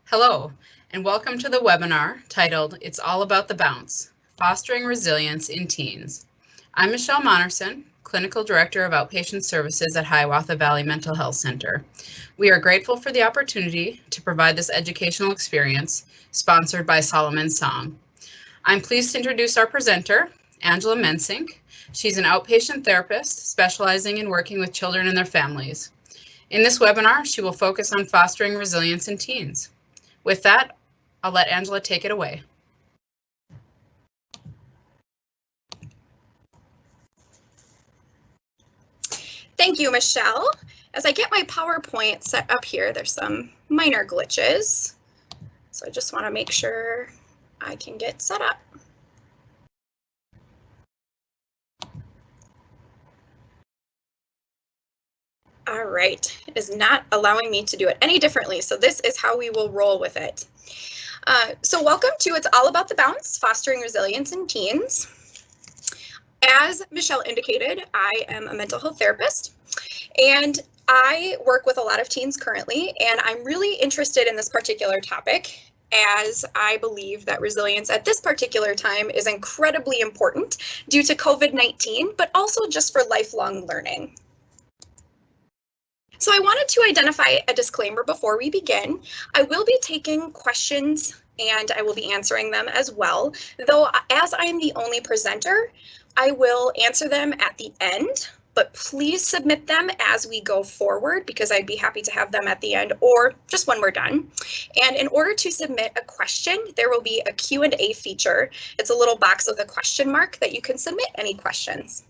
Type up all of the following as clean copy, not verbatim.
Hello, and welcome to the webinar titled It's All About the Bounce, Fostering Resilience in Teens. I'm Michelle Monnerson, Clinical Director of Outpatient Services at Hiawatha Valley Mental Health Center. We are grateful for the opportunity to provide this educational experience sponsored by Solomon Song. I'm pleased to introduce our presenter, Angela Mensink. She's an outpatient therapist specializing in working with children and their families. In this webinar, she will focus on fostering resilience in teens. With that, I'll let Angela take it away. Thank you, Michelle. As I get my PowerPoint set up here, there's some minor glitches. So I just want to make sure I can get set up. All right, it is not allowing me to do it any differently, so this is how we will roll with it. So welcome to It's All About the Bounce, Fostering Resilience in Teens. As Michelle indicated, I am a mental health therapist, and I work with a lot of teens currently, and I'm really interested in this particular topic as I believe that resilience at this particular time is incredibly important due to COVID-19, but also just for lifelong learning. So I wanted to identify a disclaimer before we begin. I will be taking questions and I will be answering them as well, though as I am the only presenter, I will answer them at the end, but please submit them as we go forward because I'd be happy to have them at the end or just when we're done. And in order to submit a question, there will be a Q&A feature. It's a little box with a question mark that you can submit any questions.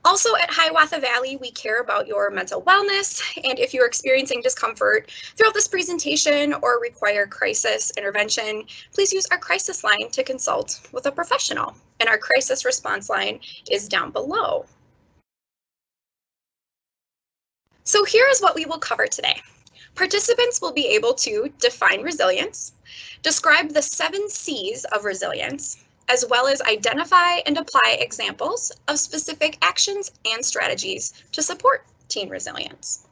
Also at Hiawatha Valley, we care about your mental wellness, and if you're experiencing discomfort throughout this presentation or require crisis intervention, please use our crisis line to consult with a professional, and our crisis response line is down below. So here is what we will cover today. Participants will be able to define resilience, describe the 7 C's of resilience, as well as identify and apply examples of specific actions and strategies to support teen resilience.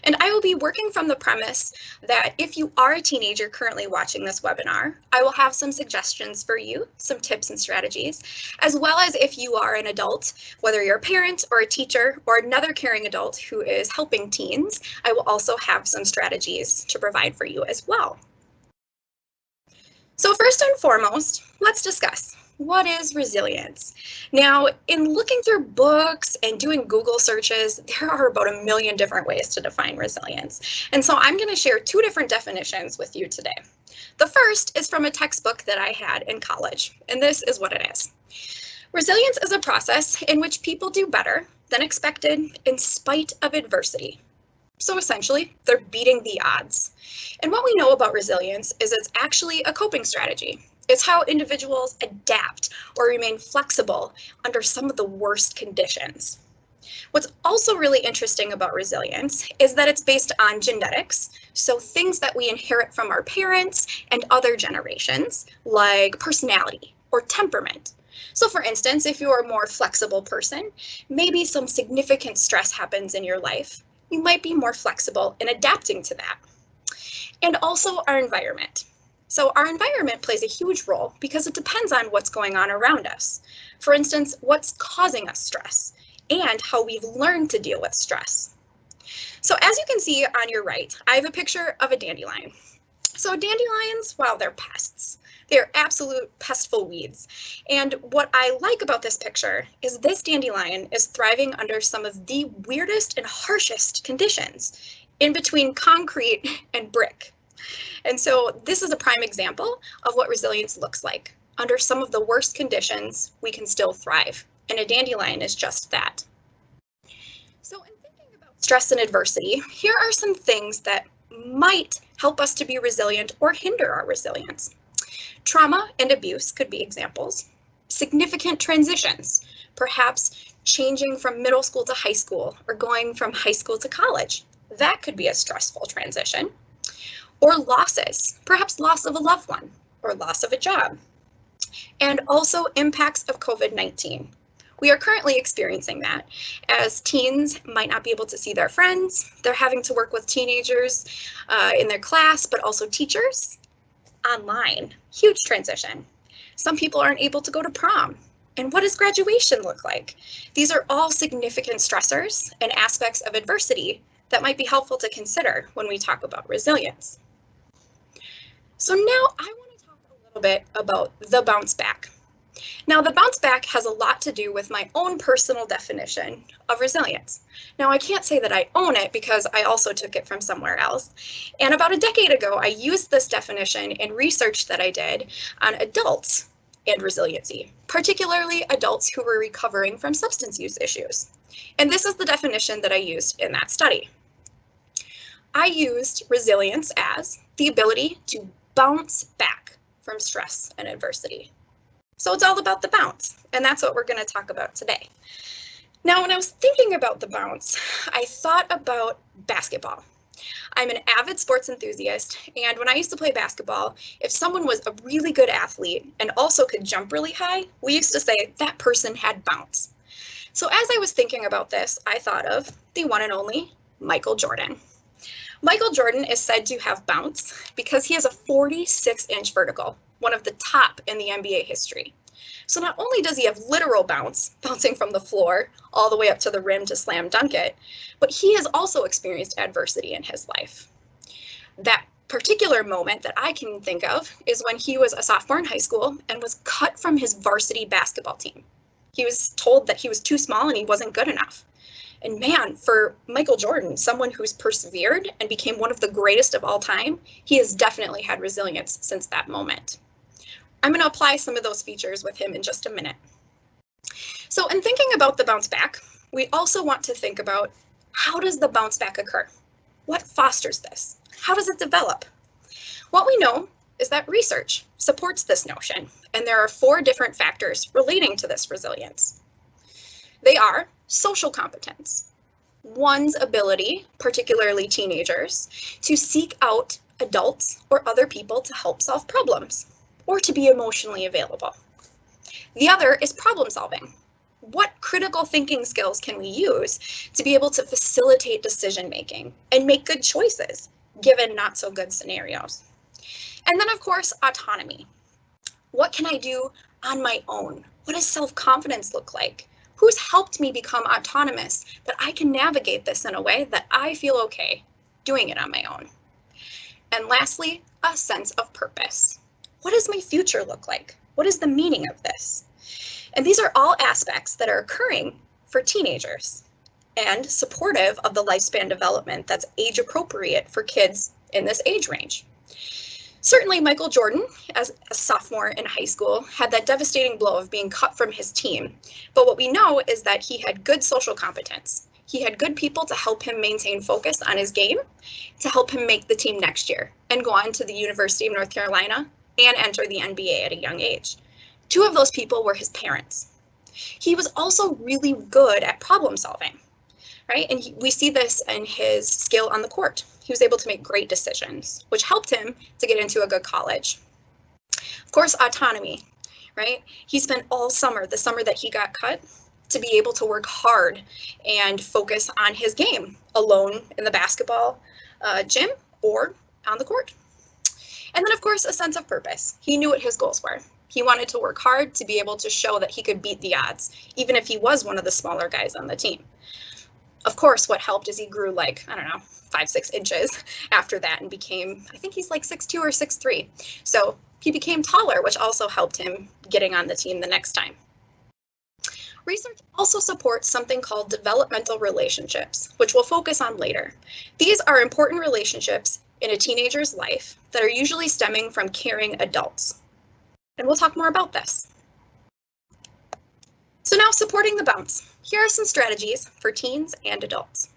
And I will be working from the premise that if you are a teenager currently watching this webinar, I will have some suggestions for you, some tips and strategies, as well as if you are an adult, whether you're a parent or a teacher or another caring adult who is helping teens, I will also have some strategies to provide for you as well. So first and foremost, let's discuss, what is resilience? Now, in looking through books and doing Google searches, there are about a million different ways to define resilience. And so I'm going to share 2 different definitions with you today. The first is from a textbook that I had in college, and this is what it is. Resilience is a process in which people do better than expected in spite of adversity. So essentially, they're beating the odds. And what we know about resilience is it's actually a coping strategy. It's how individuals adapt or remain flexible under some of the worst conditions. What's also really interesting about resilience is that it's based on genetics, so things that we inherit from our parents and other generations, like personality or temperament. So for instance, if you're a more flexible person, maybe some significant stress happens in your life, you might be more flexible in adapting to that. And also our environment. So our environment plays a huge role because it depends on what's going on around us. For instance, what's causing us stress and how we've learned to deal with stress. So as you can see on your right, I have a picture of a dandelion. So dandelions, well, they're pests. They're absolute pestful weeds. And what I like about this picture is this dandelion is thriving under some of the weirdest and harshest conditions in between concrete and brick. And so this is a prime example of what resilience looks like. Under some of the worst conditions, we can still thrive. And a dandelion is just that. So in thinking about stress and adversity, here are some things that might help us to be resilient or hinder our resilience. Trauma and abuse could be examples. Significant transitions, perhaps changing from middle school to high school or going from high school to college. That could be a stressful transition. Or losses, perhaps loss of a loved one or loss of a job. And also impacts of COVID-19. We are currently experiencing that as teens might not be able to see their friends. They're having to work with teenagers in their class, but also teachers online. Huge transition. Some people aren't able to go to prom. And what does graduation look like? These are all significant stressors and aspects of adversity that might be helpful to consider when we talk about resilience. So now I want to talk a little bit about the bounce back. Now, the bounce back has a lot to do with my own personal definition of resilience. Now, I can't say that I own it because I also took it from somewhere else. And about a decade ago, I used this definition in research that I did on adults and resiliency, particularly adults who were recovering from substance use issues. And this is the definition that I used in that study. I used resilience as the ability to bounce back from stress and adversity. So it's all about the bounce, and that's what we're going to talk about today. Now, when I was thinking about the bounce, I thought about basketball. I'm an avid sports enthusiast, and when I used to play basketball, if someone was a really good athlete and also could jump really high, we used to say that person had bounce. So as I was thinking about this, I thought of the one and only Michael Jordan. Michael Jordan is said to have bounce because he has a 46-inch vertical, one of the top in the NBA history. So not only does he have literal bounce, bouncing from the floor all the way up to the rim to slam dunk it, but he has also experienced adversity in his life. That particular moment that I can think of is when he was a sophomore in high school and was cut from his varsity basketball team. He was told that he was too small and he wasn't good enough. And man, for Michael Jordan, someone who's persevered and became one of the greatest of all time, he has definitely had resilience since that moment. I'm going to apply some of those features with him in just a minute. So in thinking about the bounce back, we also want to think about how does the bounce back occur? What fosters this? How does it develop? What we know is that research supports this notion, and there are 4 different factors relating to this resilience. They are social competence, one's ability, particularly teenagers, to seek out adults or other people to help solve problems, or to be emotionally available. The other is problem solving. What critical thinking skills can we use to be able to facilitate decision making and make good choices given not so good scenarios? And then of course, autonomy. What can I do on my own? What does self-confidence look like? Who's helped me become autonomous that I can navigate this in a way that I feel okay doing it on my own? And lastly, a sense of purpose. What does my future look like? What is the meaning of this? And these are all aspects that are occurring for teenagers and supportive of the lifespan development that's age appropriate for kids in this age range. Certainly, Michael Jordan, as a sophomore in high school, had that devastating blow of being cut from his team. But what we know is that he had good social competence. He had good people to help him maintain focus on his game, to help him make the team next year and go on to the University of North Carolina and enter the NBA at a young age. 2 of those people were his parents. He was also really good at problem solving, right? And we see this in his skill on the court. He was able to make great decisions, which helped him to get into a good college. Of course, autonomy, right? He spent all summer, the summer that he got cut, to be able to work hard and focus on his game alone in the basketball gym or on the court. And then, of course, a sense of purpose. He knew what his goals were. He wanted to work hard to be able to show that he could beat the odds, even if he was one of the smaller guys on the team. Of course, what helped is he grew like, 5-6 inches after that and became, I think he's like 6'2" or 6'3". So he became taller, which also helped him getting on the team the next time. Research also supports something called developmental relationships, which we'll focus on later. These are important relationships in a teenager's life that are usually stemming from caring adults. And we'll talk more about this. So now, supporting the bounce. Here are some strategies for teens and adults.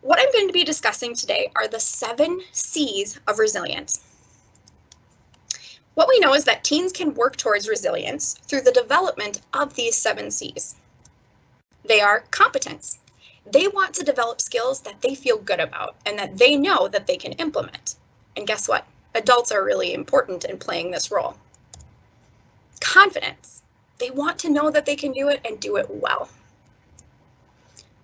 What I'm going to be discussing today are the 7 C's of resilience. What we know is that teens can work towards resilience through the development of these 7 C's. They are competence. They want to develop skills that they feel good about and that they know that they can implement. And guess what? Adults are really important in playing this role. Confidence. They want to know that they can do it and do it well.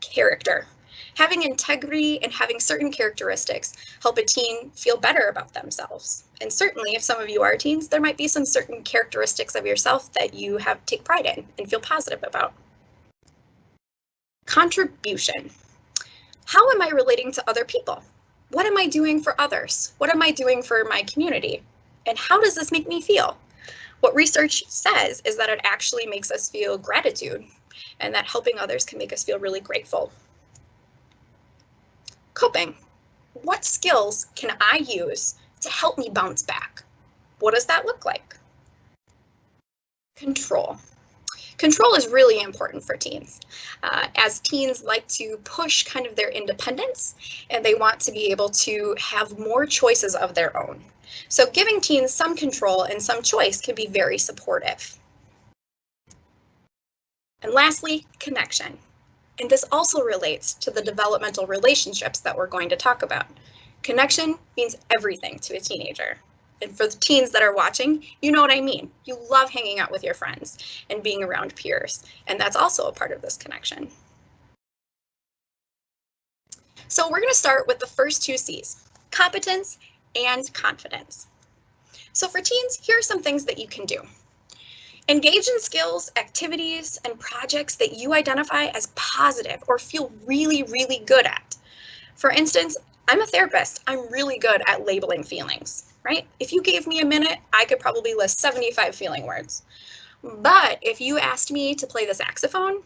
Character. Having integrity and having certain characteristics help a teen feel better about themselves. And certainly, if some of you are teens, there might be some certain characteristics of yourself that you take pride in and feel positive about. Contribution. How am I relating to other people? What am I doing for others? What am I doing for my community? And how does this make me feel? What research says is that it actually makes us feel gratitude, and that helping others can make us feel really grateful. Coping. What skills can I use to help me bounce back? What does that look like? Control. Control is really important for teens, as teens like to push kind of their independence, and they want to be able to have more choices of their own. So giving teens some control and some choice can be very supportive. And lastly, connection. And this also relates to the developmental relationships that we're going to talk about. Connection means everything to a teenager. And for the teens that are watching, you know what I mean. You love hanging out with your friends and being around peers, and that's also a part of this connection. So we're going to start with the first two C's, competence and confidence. So for teens, here are some things that you can do. Engage in skills, activities, and projects that you identify as positive or feel really, really good at. For instance, I'm a therapist. I'm really good at labeling feelings, right? If you gave me a minute, I could probably list 75 feeling words. But if you asked me to play the saxophone,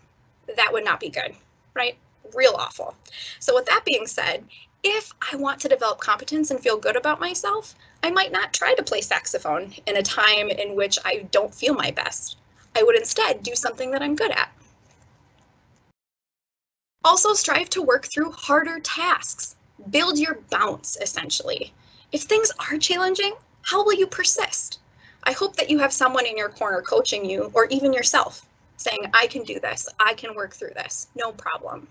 that would not be good, right? Real awful. So with that being said, if I want to develop competence and feel good about myself, I might not try to play saxophone in a time in which I don't feel my best. I would instead do something that I'm good at. Also strive to work through harder tasks. Build your bounce, essentially. If things are challenging, how will you persist? I hope that you have someone in your corner coaching you, or even yourself, saying, I can do this, I can work through this, no problem.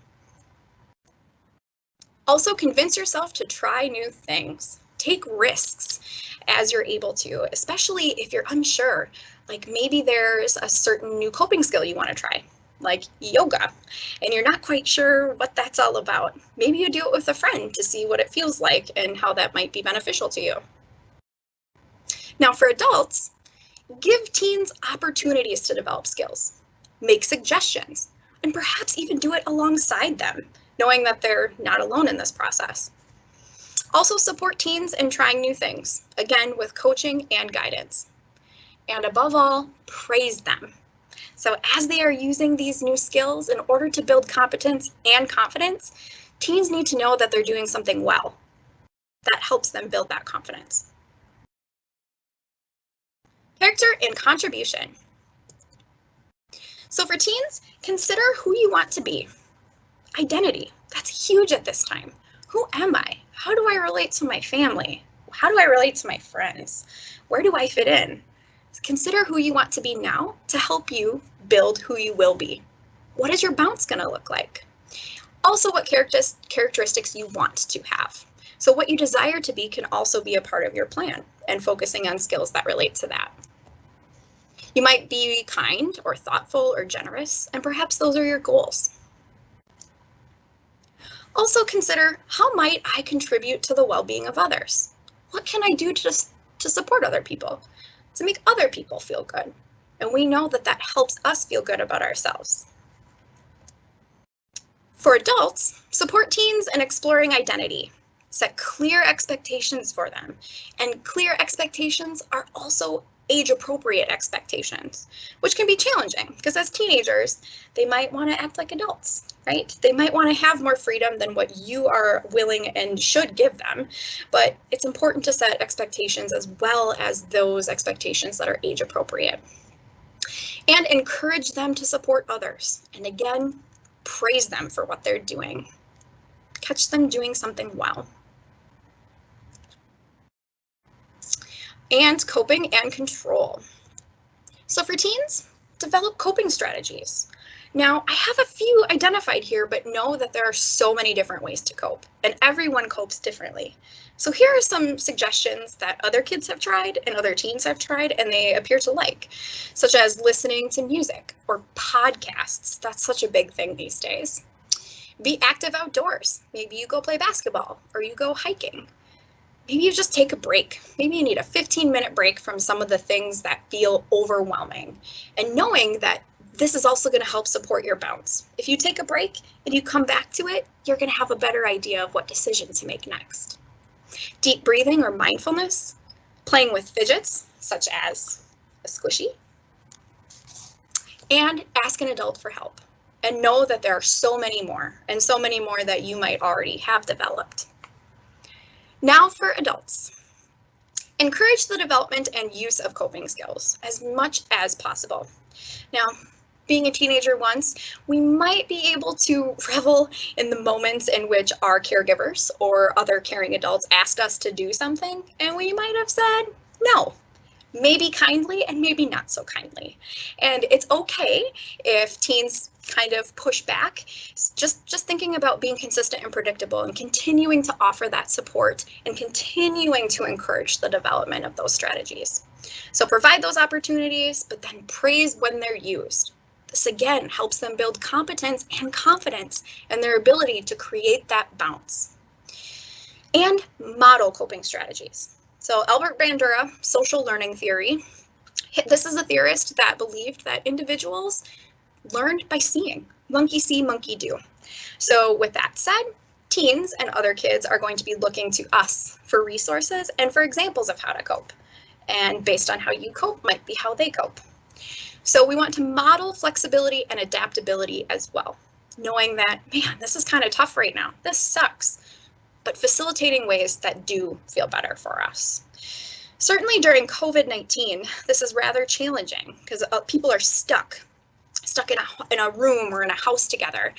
Also, convince yourself to try new things. Take risks as you're able to, especially if you're unsure. Like maybe there's a certain new coping skill you want to try, like yoga, and you're not quite sure what that's all about. Maybe you do it with a friend to see what it feels like and how that might be beneficial to you. Now for adults, give teens opportunities to develop skills, make suggestions, and perhaps even do it alongside them, knowing that they're not alone in this process. Also support teens in trying new things, again with coaching and guidance. And above all, praise them. So as they are using these new skills in order to build competence and confidence, teens need to know that they're doing something well. That helps them build that confidence. Character and contribution. So for teens, consider who you want to be. Identity, that's huge at this time. Who am I? How do I relate to my family? How do I relate to my friends? Where do I fit in? Consider who you want to be now to help you build who you will be. What is your bounce going to look like? Also, what characteristics you want to have. So what you desire to be can also be a part of your plan, and focusing on skills that relate to that. You might be kind or thoughtful or generous, and perhaps those are your goals. Also consider, how might I contribute to the well-being of others? What can I do to support other people, to make other people feel good? And we know that that helps us feel good about ourselves. For adults, support teens in exploring identity. Set clear expectations for them. And clear expectations are also age-appropriate expectations, which can be challenging because as teenagers, they might want to act like adults, right? They might want to have more freedom than what you are willing and should give them, but it's important to set expectations as well as those expectations that are age-appropriate. And encourage them to support others. And again, praise them for what they're doing. Catch them doing something well. And coping and control. So for teens, develop coping strategies. Now, I have a few identified here, but know that there are so many different ways to cope, and everyone copes differently. So here are some suggestions that other kids have tried and other teens have tried, and they appear to like, such as listening to music or podcasts. That's such a big thing these days. Be active outdoors. Maybe you go play basketball or you go hiking. Maybe you just take a break. Maybe you need a 15-minute break from some of the things that feel overwhelming. And knowing that this is also going to help support your bounce. If you take a break and you come back to it, you're going to have a better idea of what decision to make next. Deep breathing or mindfulness, playing with fidgets, such as a squishy, and ask an adult for help. And know that there are so many more, and so many more that you might already have developed. Now for adults. Encourage the development and use of coping skills as much as possible. Now, being a teenager once, we might be able to revel in the moments in which our caregivers or other caring adults asked us to do something, and we might have said no. Maybe kindly and maybe not so kindly. And it's okay if teens kind of push back. Just thinking about being consistent and predictable and continuing to offer that support and continuing to encourage the development of those strategies. So provide those opportunities, but then praise when they're used. This again helps them build competence and confidence in their ability to create that bounce. And model coping strategies. So Albert Bandura, social learning theory, this is a theorist that believed that individuals learned by seeing. Monkey see, monkey do. So with that said, teens and other kids are going to be looking to us for resources and for examples of how to cope. And based on how you cope might be how they cope. So we want to model flexibility and adaptability as well, knowing that, man, this is kind of tough right now. This sucks. But facilitating ways that do feel better for us. Certainly during COVID-19, this is rather challenging because people are stuck in a room or in a house together,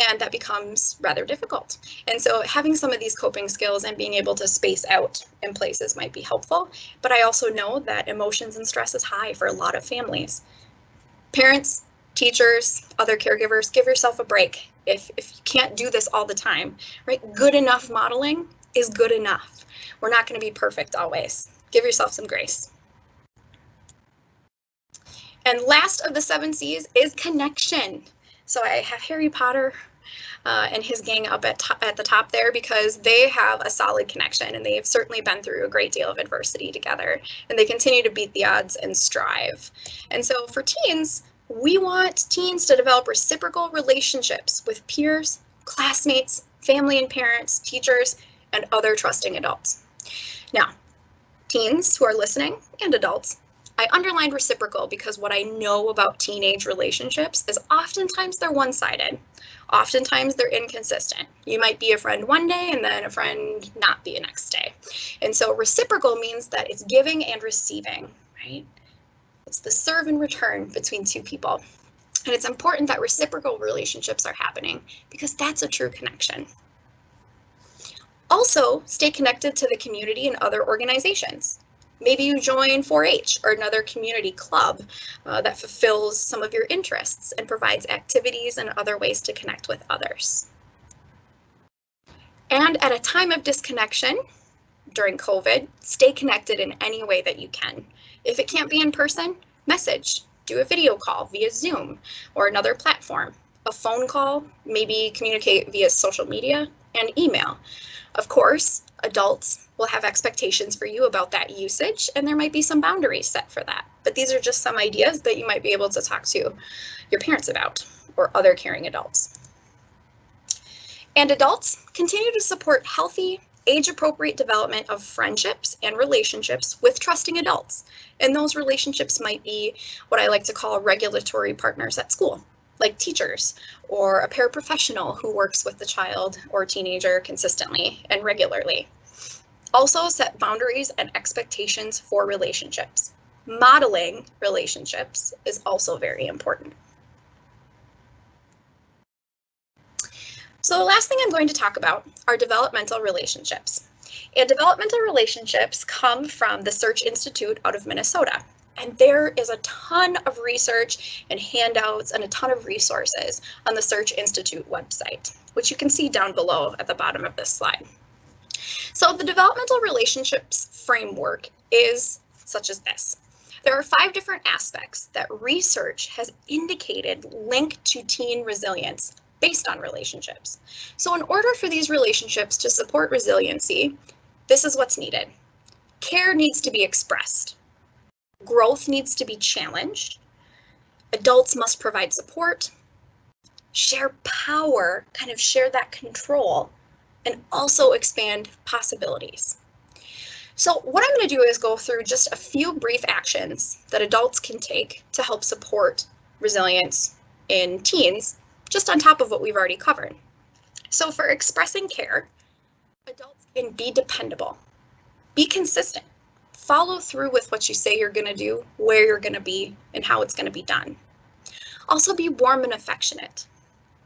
and that becomes rather difficult. And so having some of these coping skills and being able to space out in places might be helpful, but I also know that emotions and stress is high for a lot of families. Parents, teachers, other caregivers, give yourself a break. If you can't do this all the time, right? Good enough modeling is good enough. We're not going to be perfect always. Give yourself some grace. And last of the 7 C's is connection. So I have Harry Potter and his gang up at the top there because they have a solid connection and they have certainly been through a great deal of adversity together, and they continue to beat the odds and strive. And so for teens, we want teens to develop reciprocal relationships with peers, classmates, family and parents, teachers, and other trusting adults. Now, teens who are listening and adults, I underlined reciprocal because what I know about teenage relationships is oftentimes they're one-sided. Oftentimes they're inconsistent. You might be a friend one day and then a friend not be the next day. And so reciprocal means that it's giving and receiving, right? It's the serve and return between two people. And it's important that reciprocal relationships are happening because that's a true connection. Also, stay connected to the community and other organizations. Maybe you join 4-H or another community club that fulfills some of your interests and provides activities and other ways to connect with others. And at a time of disconnection, during COVID, stay connected in any way that you can. If it can't be in person, message, do a video call via Zoom or another platform, a phone call, maybe communicate via social media and email. Of course, adults will have expectations for you about that usage, and there might be some boundaries set for that. But these are just some ideas that you might be able to talk to your parents about or other caring adults. And adults, continue to support healthy, age-appropriate development of friendships and relationships with trusting adults. And those relationships might be what I like to call regulatory partners at school, like teachers or a paraprofessional who works with the child or teenager consistently and regularly. Also set boundaries and expectations for relationships. Modeling relationships is also very important. So the last thing I'm going to talk about are developmental relationships. And developmental relationships come from the Search Institute out of Minnesota. And there is a ton of research and handouts and a ton of resources on the Search Institute website, which you can see down below at the bottom of this slide. So the developmental relationships framework is such as this. There are 5 different aspects that research has indicated link to teen resilience based on relationships. So in order for these relationships to support resiliency, this is what's needed. Care needs to be expressed. Growth needs to be challenged. Adults must provide support, share power, kind of share that control, and also expand possibilities. So what I'm going to do is go through just a few brief actions that adults can take to help support resilience in teens, just on top of what we've already covered. So for expressing care, adults can be dependable, be consistent, follow through with what you say you're going to do, where you're going to be, and how it's going to be done. Also be warm and affectionate.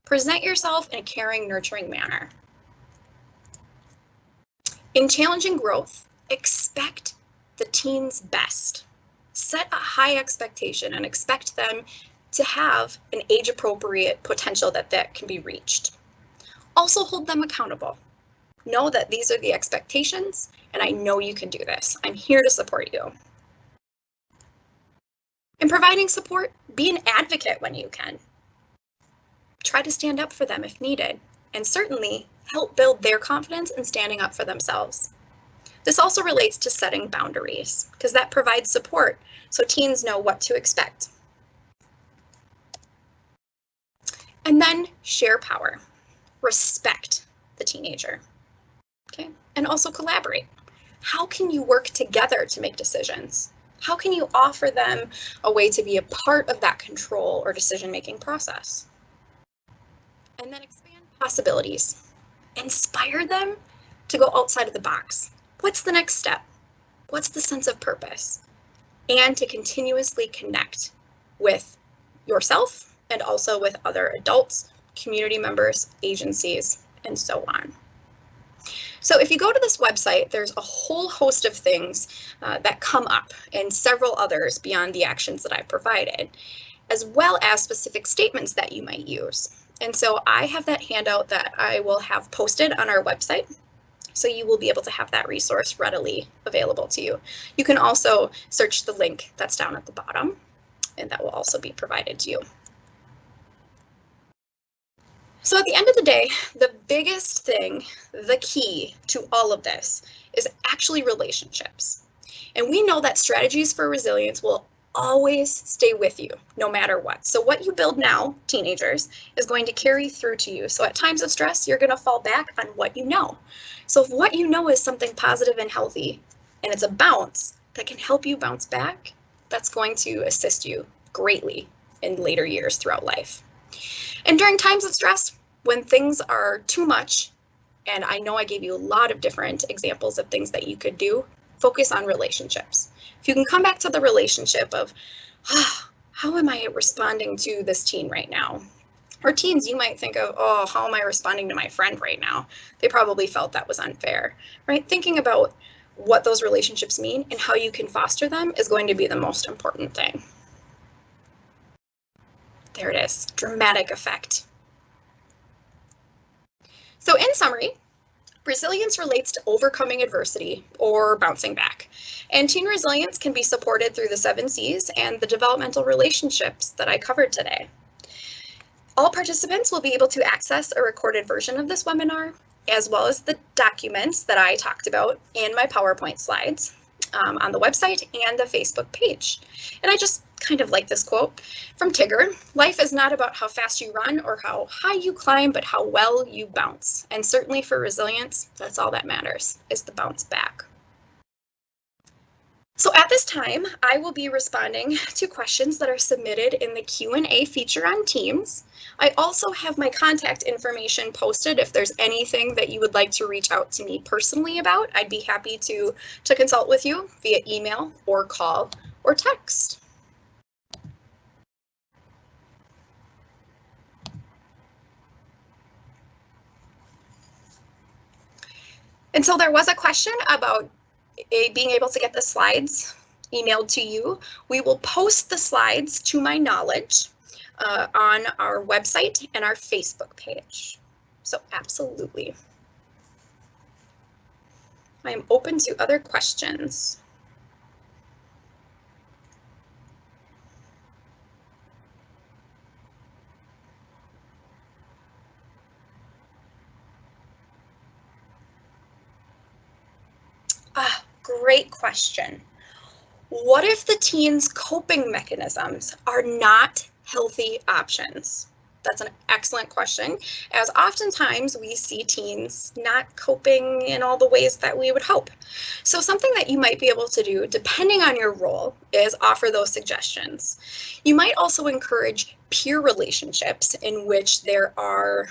Present yourself in a caring, nurturing manner. In challenging growth, expect the teen's best. Set a high expectation and expect them to have an age-appropriate potential that can be reached. Also hold them accountable. Know that these are the expectations, and I know you can do this. I'm here to support you. In providing support, be an advocate when you can. Try to stand up for them if needed, and certainly help build their confidence in standing up for themselves. This also relates to setting boundaries, because that provides support so teens know what to expect. And then share power. Respect the teenager. Okay, and also collaborate. How can you work together to make decisions? How can you offer them a way to be a part of that control or decision-making process? And then expand possibilities. Inspire them to go outside of the box. What's the next step? What's the sense of purpose? And to continuously connect with yourself and also with other adults, community members, agencies, and so on. So if you go to this website, there's a whole host of things that come up and several others beyond the actions that I've provided, as well as specific statements that you might use. And so I have that handout that I will have posted on our website, so you will be able to have that resource readily available to you. You can also search the link that's down at the bottom, and that will also be provided to you. So at the end of the day, the biggest thing, the key to all of this is actually relationships. And we know that strategies for resilience will always stay with you no matter what. So what you build now, teenagers, is going to carry through to you. So at times of stress, you're going to fall back on what you know. So if what you know is something positive and healthy, and it's a bounce that can help you bounce back, that's going to assist you greatly in later years throughout life. And during times of stress, when things are too much, and I know I gave you a lot of different examples of things that you could do, focus on relationships. If you can come back to the relationship of, how am I responding to this teen right now? Or teens, you might think of, oh, how am I responding to my friend right now? They probably felt that was unfair, right? Thinking about what those relationships mean and how you can foster them is going to be the most important thing. There it is, dramatic effect. So in summary, resilience relates to overcoming adversity or bouncing back. And teen resilience can be supported through the 7 C's and the developmental relationships that I covered today. All participants will be able to access a recorded version of this webinar, as well as the documents that I talked about in my PowerPoint slides on the website and the Facebook page. And I just kind of like this quote from Tigger: "Life is not about how fast you run or how high you climb, but how well you bounce." And certainly for resilience, that's all that matters, is the bounce back. So at this time, I will be responding to questions that are submitted in the Q&A feature on Teams. I also have my contact information posted. If there's anything that you would like to reach out to me personally about, I'd be happy to consult with you via email or call or text. And so there was a question about being able to get the slides emailed to you. We will post the slides to my knowledge on our website and our Facebook page. So absolutely. I am open to other questions. Great question. What if the teen's coping mechanisms are not healthy options? That's an excellent question, as oftentimes we see teens not coping in all the ways that we would hope. So something that you might be able to do, depending on your role, is offer those suggestions. You might also encourage peer relationships in which there are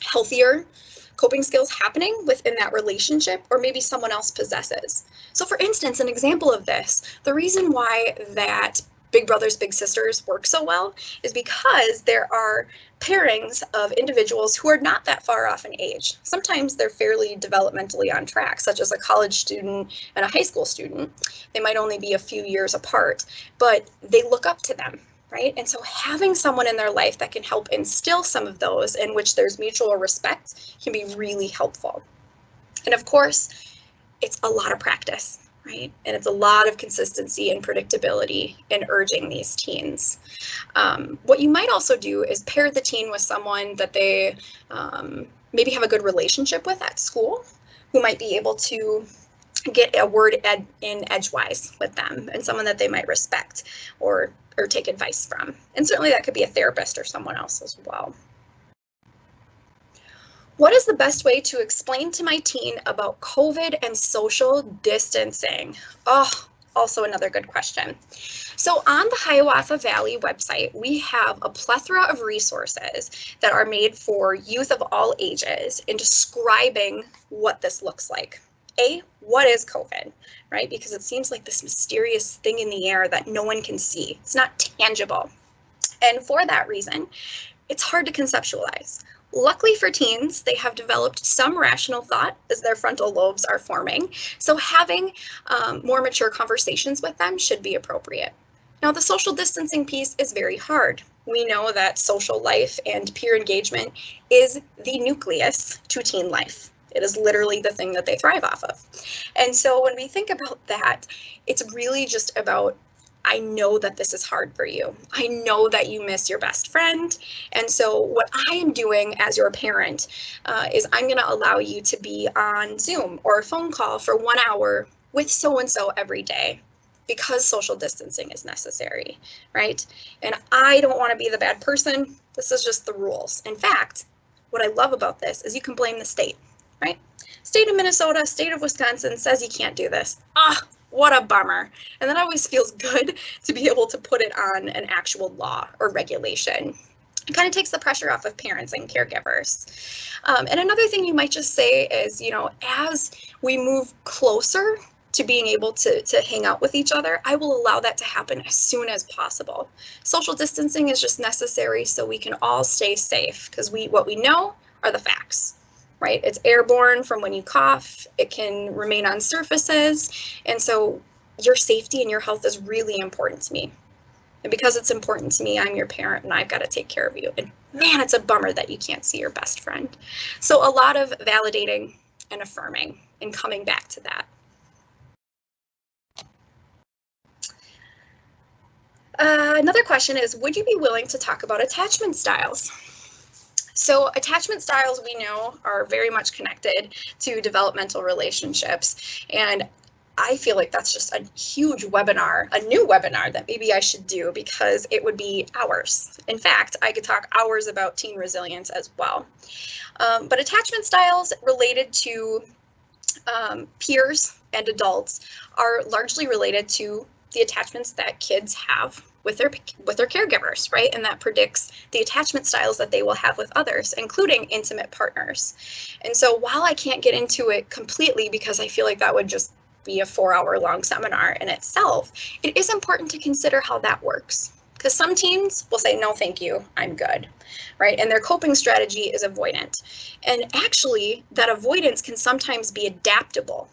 healthier coping skills happening within that relationship, or maybe someone else possesses. So for instance, an example of this, the reason why that Big Brothers Big Sisters work so well is because there are pairings of individuals who are not that far off in age. Sometimes they're fairly developmentally on track, such as a college student and a high school student. They might only be a few years apart, but they look up to them, right? And so having someone in their life that can help instill some of those in which there's mutual respect can be really helpful. And of course, it's a lot of practice, right? And it's a lot of consistency and predictability in urging these teens. What you might also do is pair the teen with someone that they maybe have a good relationship with at school, who might be able to get a word in edgewise with them, and someone that they might respect or take advice from. And certainly that could be a therapist or someone else as well. What is the best way to explain to my teen about COVID and social distancing? Oh, also another good question. So on the Hiawatha Valley website, we have a plethora of resources that are made for youth of all ages in describing what this looks like. What is COVID, right? Because it seems like this mysterious thing in the air that no one can see. It's not tangible. And for that reason, it's hard to conceptualize. Luckily for teens, they have developed some rational thought as their frontal lobes are forming. So having more mature conversations with them should be appropriate. Now, the social distancing piece is very hard. We know that social life and peer engagement is the nucleus to teen life. It is literally the thing that they thrive off of. And so when we think about that, it's really just about, I know that this is hard for you. I know that you miss your best friend. And so what I am doing as your parent is I'm going to allow you to be on Zoom or a phone call for 1 hour with so-and-so every day, because social distancing is necessary, right? And I don't want to be the bad person. This is just the rules. In fact, what I love about this is you can blame the state, right? State of Minnesota, state of Wisconsin says you can't do this. What a bummer. And that always feels good to be able to put it on an actual law or regulation. It kind of takes the pressure off of parents and caregivers. And another thing you might just say is, as we move closer to being able to hang out with each other, I will allow that to happen as soon as possible. Social distancing is just necessary so we can all stay safe, because what we know are the facts. Right? It's airborne from when you cough. It can remain on surfaces. And so your safety and your health is really important to me. And because it's important to me, I'm your parent and I've got to take care of you. And man, it's a bummer that you can't see your best friend. So a lot of validating and affirming and coming back to that. Another question is, would you be willing to talk about attachment styles? So attachment styles, we know, are very much connected to developmental relationships. And I feel like that's just a huge webinar, a new webinar that maybe I should do, because it would be hours. In fact, I could talk hours about teen resilience as well. But attachment styles related to peers and adults are largely related to the attachments that kids have with their caregivers, right? And that predicts the attachment styles that they will have with others, including intimate partners. And so while I can't get into it completely, because I feel like that would just be a 4-hour-long seminar in itself, it is important to consider how that works. Because some teens will say, no, thank you, I'm good, right? And their coping strategy is avoidant. And actually, that avoidance can sometimes be adaptable.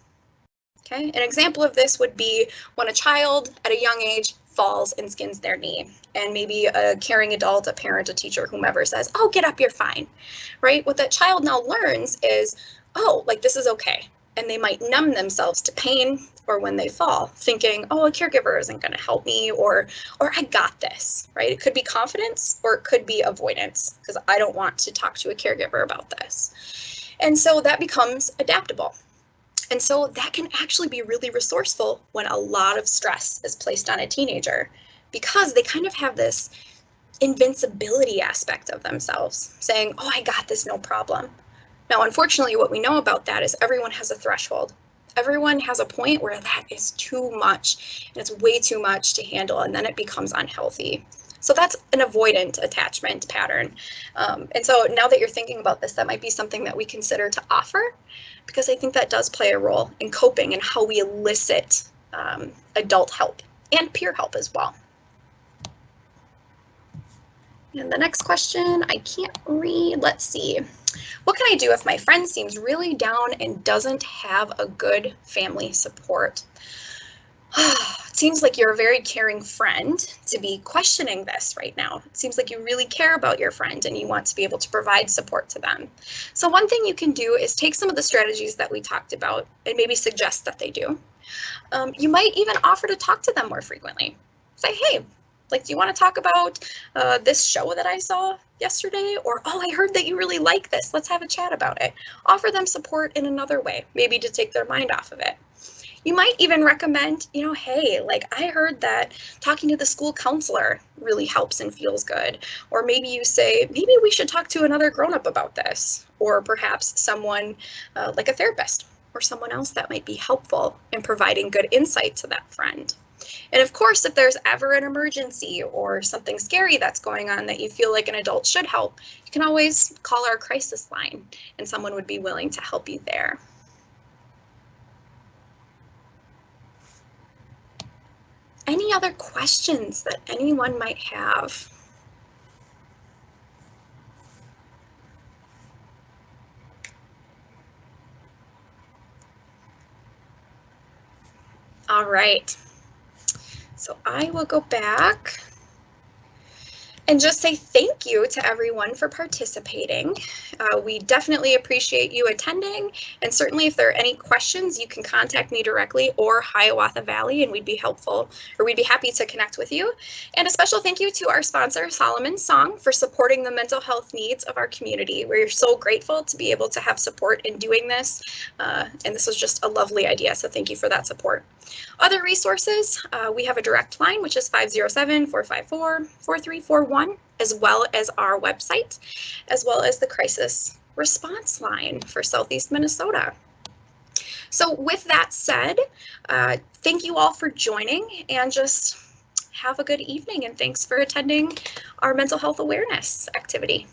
Okay, an example of this would be when a child at a young age falls and skins their knee, and maybe a caring adult, a parent, a teacher, whomever says, "Oh, get up, you're fine," right? What that child now learns is, "Oh, like this is okay." And they might numb themselves to pain or when they fall, thinking, "Oh, a caregiver isn't going to help me," or "I got this," right? It could be confidence or it could be avoidance, because I don't want to talk to a caregiver about this. And so that becomes adaptable. And so that can actually be really resourceful when a lot of stress is placed on a teenager, because they kind of have this invincibility aspect of themselves, saying, "Oh, I got this, no problem." Now, unfortunately, what we know about that is everyone has a threshold. Everyone has a point where that is too much, and it's way too much to handle, and then it becomes unhealthy. So that's an avoidant attachment pattern. And so now that you're thinking about this, that might be something that we consider to offer, because I think that does play a role in coping and how we elicit adult help and peer help as well. And the next question, I can't read. Let's see. What can I do if my friend seems really down and doesn't have a good family support? It seems like you're a very caring friend to be questioning this right now. It seems like you really care about your friend and you want to be able to provide support to them. So one thing you can do is take some of the strategies that we talked about and maybe suggest that they do. You might even offer to talk to them more frequently. Say, "Hey, like, do you want to talk about this show that I saw yesterday?" Or, "Oh, I heard that you really like this. Let's have a chat about it." Offer them support in another way, maybe to take their mind off of it. You might even recommend, "Hey, like, I heard that talking to the school counselor really helps and feels good." Or maybe you say, "Maybe we should talk to another grown-up about this." Or perhaps someone like a therapist or someone else that might be helpful in providing good insight to that friend. And of course, if there's ever an emergency or something scary that's going on that you feel like an adult should help, you can always call our crisis line and someone would be willing to help you there. Any other questions that anyone might have? All right. So I will go back and just say thank you to everyone for participating. We definitely appreciate you attending, and certainly if there are any questions, you can contact me directly or Hiawatha Valley, and we'd be happy to connect with you. And a special thank you to our sponsor, Solomon Song, for supporting the mental health needs of our community. We're so grateful to be able to have support in doing this, and this was just a lovely idea, so thank you for that support. Other resources, we have a direct line, which is 507-454-4341, as well as our website, as well as the crisis response line for Southeast Minnesota. So with that said, thank you all for joining, and just have a good evening, and thanks for attending our mental health awareness activity.